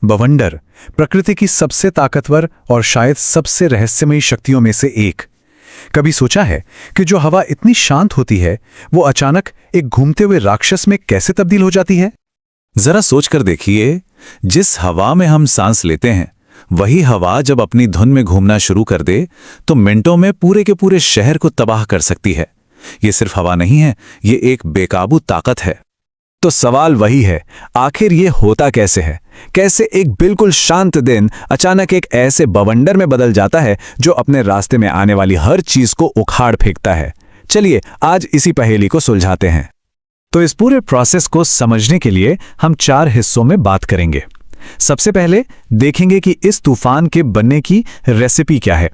बवंडर प्रकृति की सबसे ताकतवर और शायद सबसे रहस्यमयी शक्तियों में से एक। कभी सोचा है कि जो हवा इतनी शांत होती है वो अचानक एक घूमते हुए राक्षस में कैसे तब्दील हो जाती है? जरा सोचकर देखिए, जिस हवा में हम सांस लेते हैं वही हवा जब अपनी धुन में घूमना शुरू कर दे तो मिनटों में पूरे के पूरे शहर को तबाह कर सकती है। ये सिर्फ हवा नहीं है, ये एक बेकाबू ताकत है। तो सवाल वही है, आखिर ये होता कैसे है? कैसे एक बिल्कुल शांत दिन अचानक एक ऐसे बवंडर में बदल जाता है जो अपने रास्ते में आने वाली हर चीज को उखाड़ फेंकता है? चलिए आज इसी पहेली को सुलझाते हैं। तो इस पूरे प्रोसेस को समझने के लिए हम 4 हिस्सों में बात करेंगे। सबसे पहले देखेंगे कि इस तूफान के बनने की रेसिपी क्या है,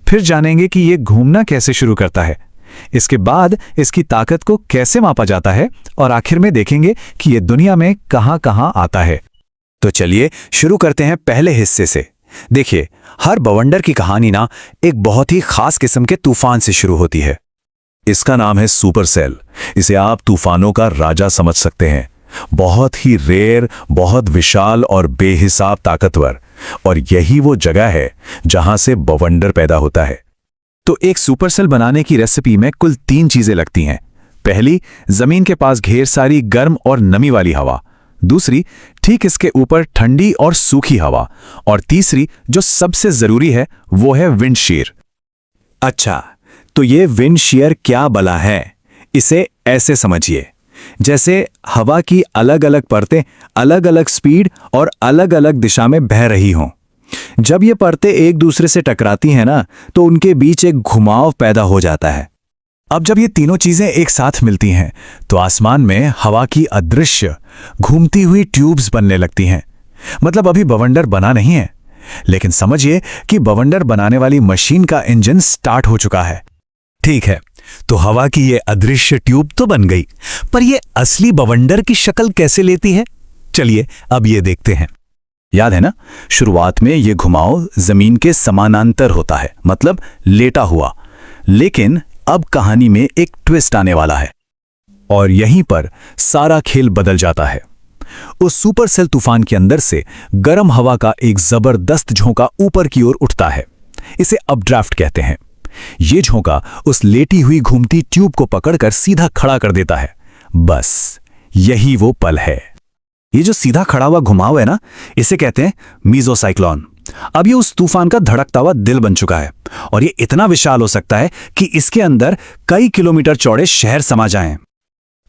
फिर जानेंगे कि ये घूमना कैसे शुरू करता है, इसके बाद इसकी ताकत को कैसे मापा जाता है और आखिर में देखेंगे कि ये दुनिया में कहां कहां आता है। तो चलिए शुरू करते हैं पहले हिस्से से। देखिए, हर बवंडर की कहानी ना एक बहुत ही खास किस्म के तूफान से शुरू होती है। इसका नाम है सुपरसेल। इसे आप तूफानों का राजा समझ सकते हैं। बहुत ही रेयर, बहुत विशाल और बेहिसाब ताकतवर, और यही वो जगह है जहां से बवंडर पैदा होता है। तो एक सुपरसेल बनाने की रेसिपी में कुल 3 चीजें लगती हैं। पहली, जमीन के पास ढेर सारी गर्म और नमी वाली हवा। दूसरी, ठीक इसके ऊपर ठंडी और सूखी हवा। और तीसरी, जो सबसे जरूरी है, वो है विंड शीयर। अच्छा, तो ये विंड शीयर क्या बला है? इसे ऐसे समझिए, जैसे हवा की अलग अलग परतें अलग अलग स्पीड और अलग अलग दिशा में बह रही हों। जब ये परतें एक दूसरे से टकराती हैं ना, तो उनके बीच एक घुमाव पैदा हो जाता है। अब जब ये तीनों चीजें एक साथ मिलती हैं तो आसमान में हवा की अदृश्य घूमती हुई ट्यूब्स बनने लगती हैं। मतलब अभी बवंडर बना नहीं है, लेकिन समझिए कि बवंडर बनाने वाली मशीन का इंजन स्टार्ट हो चुका है। ठीक है, तो हवा की ये अदृश्य ट्यूब तो बन गई, पर ये असली बवंडर की शक्ल कैसे लेती है? चलिए अब ये देखते हैं। याद है ना, शुरुआत में ये घुमाव जमीन के समानांतर होता है, मतलब लेटा हुआ। लेकिन अब कहानी में एक ट्विस्ट आने वाला है और यहीं पर सारा खेल बदल जाता है। उस सुपरसेल तूफान के अंदर से गर्म हवा का एक जबरदस्त झोंका ऊपर की ओर उठता है। इसे अपड्राफ्ट कहते हैं। ये झोंका उस लेटी हुई घूमती ट्यूब को पकड़कर सीधा खड़ा कर देता है। बस यही वो पल है। ये जो सीधा खड़ा हुआ घुमाव है ना, इसे कहते हैं मीजोसाइक्लोन। अब ये उस तूफान का धड़कता हुआ दिल बन चुका है और ये इतना विशाल हो सकता है कि इसके अंदर कई किलोमीटर चौड़े शहर समा जाएं।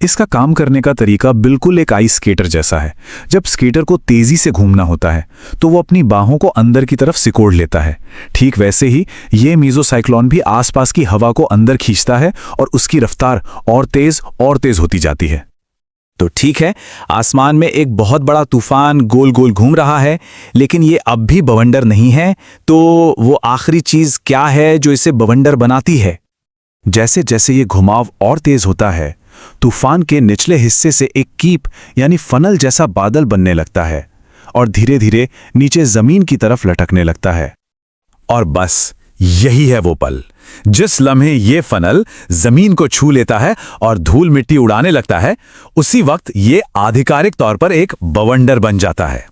इसका काम करने का तरीका बिल्कुल एक आइस स्केटर जैसा है। जब स्केटर को तेजी से घूमना होता है तो वो अपनी बाहों को अंदर की तरफ सिकोड़ लेता है। ठीक वैसे ही ये मीजोसाइक्लोन भी आसपास की हवा को अंदर खींचता है और उसकी रफ्तार और तेज होती जाती है। तो ठीक है, आसमान में एक बहुत बड़ा तूफान गोल गोल घूम रहा है, लेकिन ये अब भी बवंडर नहीं है। तो वो आखिरी चीज क्या है जो इसे बवंडर बनाती है? जैसे जैसे ये घुमाव और तेज होता है, तूफान के निचले हिस्से से एक कीप यानी फनल जैसा बादल बनने लगता है और धीरे धीरे नीचे जमीन की तरफ लटकने लगता है। और बस यही है वो पल, जिस लम्हे ये फनल जमीन को छू लेता है और धूल मिट्टी उड़ाने लगता है, उसी वक्त ये आधिकारिक तौर पर एक बवंडर बन जाता है।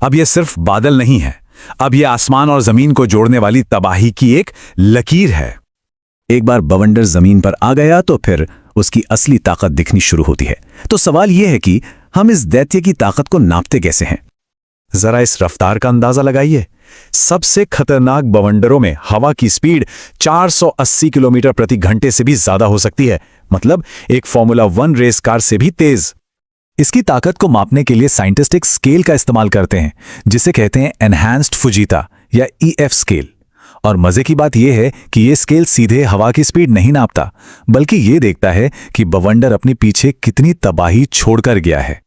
अब ये सिर्फ बादल नहीं है, अब ये आसमान और जमीन को जोड़ने वाली तबाही की एक लकीर है। एक बार बवंडर जमीन पर आ गया तो फिर उसकी असली ताकत दिखनी शुरू होती है। तो सवाल यह है कि हम इस दैत्य की ताकत को नापते कैसे हैं? जरा इस रफ्तार का अंदाजा लगाइए। सबसे खतरनाक बवंडरों में हवा की स्पीड 480 किलोमीटर प्रति घंटे से भी ज्यादा हो सकती है, मतलब एक फॉर्मूला 1 रेस कार से भी तेज। इसकी ताकत को मापने के लिए साइंटिस्ट एक स्केल का इस्तेमाल करते हैं जिसे कहते हैं एनहांस्ड फुजीता या EF स्केल। और मजे की बात यह है कि यह स्केल सीधे हवा की स्पीड नहीं नापता, बल्कि यह देखता है कि बवंडर अपने पीछे कितनी तबाही छोड़कर गया है।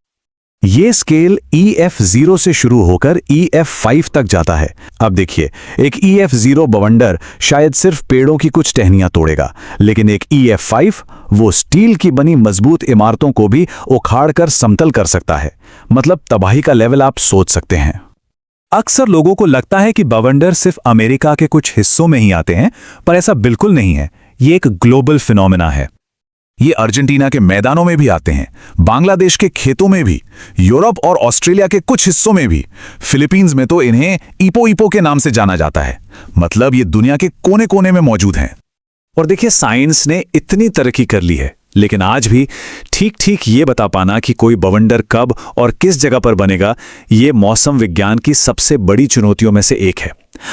ये स्केल EF0 से शुरू होकर EF5 तक जाता है। अब देखिए, एक EF0 बवंडर शायद सिर्फ पेड़ों की कुछ टहनियां तोड़ेगा, लेकिन एक EF5 वो स्टील की बनी मजबूत इमारतों को भी उखाड़कर समतल कर सकता है। मतलब तबाही का लेवल आप सोच सकते हैं। अक्सर लोगों को लगता है कि बवंडर सिर्फ अमेरिका के कुछ हिस्सों में ही आते हैं, पर ऐसा बिल्कुल नहीं है। ये एक ग्लोबल फिनोमेना है। ये अर्जेंटीना के मैदानों में भी आते हैं, बांग्लादेश के खेतों में भी, यूरोप और ऑस्ट्रेलिया के कुछ हिस्सों में भी। फिलीपींस में तो इन्हें ईपो ईपो के नाम से जाना जाता है। मतलब ये दुनिया के कोने कोने में मौजूद हैं। और देखिए, साइंस ने इतनी तरक्की कर ली है, लेकिन आज भी ठीक ठीक ये बता पाना कि कोई बवंडर कब और किस जगह पर बनेगा, ये मौसम विज्ञान की सबसे बड़ी चुनौतियों में से एक है।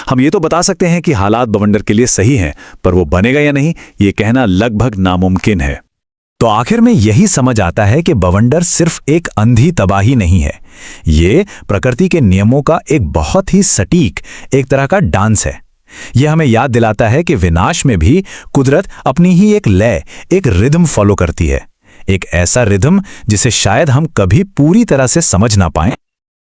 हम ये तो बता सकते हैं कि हालात बवंडर के लिए सही हैं, पर वो बनेगा या नहीं, ये कहना लगभग नामुमकिन है। तो आखिर में यही समझ आता है कि बवंडर सिर्फ एक अंधी तबाही नहीं है, ये प्रकृति के नियमों का एक बहुत ही सटीक, एक तरह का डांस है। यह हमें याद दिलाता है कि विनाश में भी कुदरत अपनी ही एक लय, एक रिदम फॉलो करती है, एक ऐसा रिदम जिसे शायद हम कभी पूरी तरह से समझ ना पाएं,